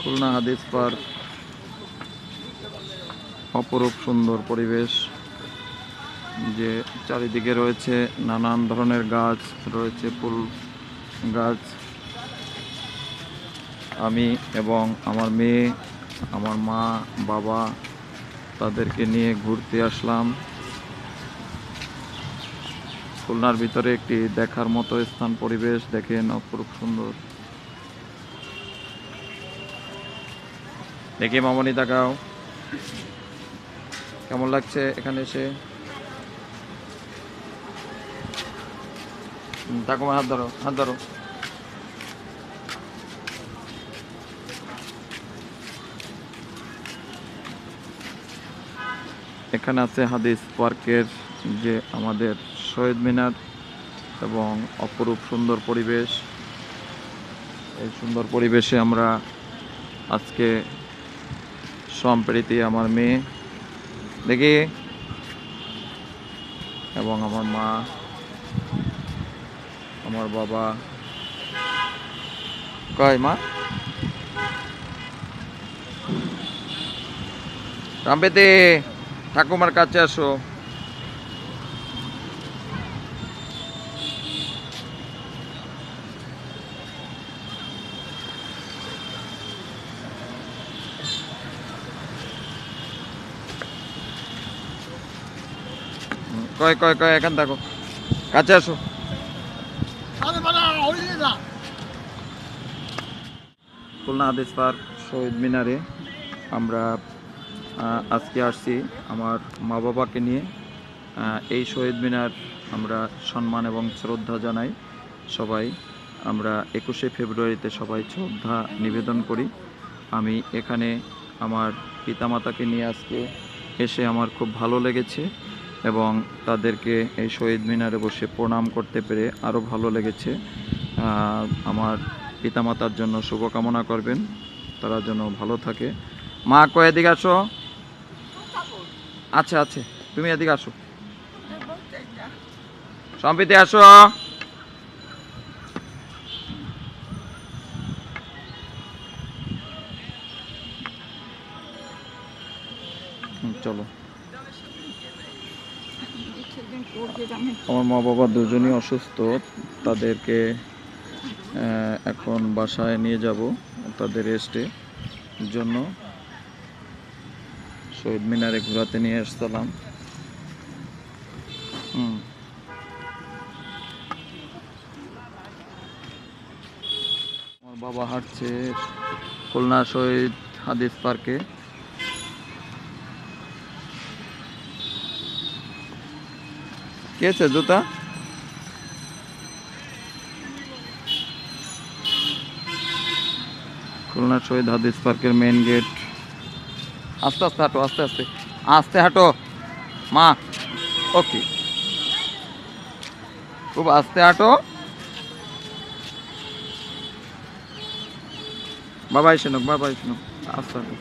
খুলনা হাদিস পার্ক, অপরূপ সুন্দর পরিবেশ, যে চারিদিকে রয়েছে নানান ধরনের গাছ, রয়েছে ফুল গাছ। আমি এবং আমার মেয়ে, আমার মা, বাবা, তাদেরকে নিয়ে ঘুরতে আসলাম। খুলনার ভিতরে একটি দেখার মতো স্থান, পরিবেশ দেখেন, অপরূপ সুন্দর। দেখি মামনি, তাকাও, কেমন লাগছে এখানে এসে? তাকো, হাত ধরো, হাত ধরো। এখানে আছে হাদিস পার্কের যে আমাদের শহীদ মিনার এবং অপরূপ সুন্দর পরিবেশ। এই সুন্দর পরিবেশে আমরা আজকে সম্প্রীতি, আমার মেয়ে দেখি এবং আমার মা, আমার বাবা, কয় মা সম্প্রীতি ঠাকুমার কাছে আসো। কয় কয় কয় এখান থাকো, কাছে আসো। খুলনা হাদিস পার্ক শহীদ মিনারে আমরা আজকে আসছি আমার মা বাবাকে নিয়ে। এই শহীদ মিনার আমরা সম্মান এবং শ্রদ্ধা জানাই সবাই। আমরা 21শে ফেব্রুয়ারিতে সবাই শ্রদ্ধা নিবেদন করি। আমি এখানে আমার পিতামাতাকে নিয়ে আজকে এসে আমার খুব ভালো লেগেছে এবং তাদেরকে এই শহীদ মিনারে বসে প্রণাম করতে পেরে আরও ভালো লেগেছে। আমার পিতামাতার জন্য শুভকামনা করবেন, তারা যেন ভালো থাকে। মা কয় এদিকে আসো। আচ্ছা আচ্ছা, তুমি এদিকে আসো। সম্প্রীতি আসো। চলো। আমার মা বাবা দুজনই অসুস্থ, তাদেরকে এখন বাসায় নিয়ে যাব তাদের রেস্টে জন্য। শহীদ মিনারে ঘোরাতে নিয়ে আসলাম। আমার বাবা হাঁটছে খুলনা শহীদ হাদিস পার্কে। কি আছে জুতা? খুলনা শহীদ হাদিস পার্কের মেইন গেট। আস্তে আস্তে হাঁটো, আস্তে আস্তে, আস্তে হাঁটো মা। ওকে, খুব আস্তে হাঁটো। বাবা এসে নোক, বাবা এসে নোক, আস্তে হাঁটো।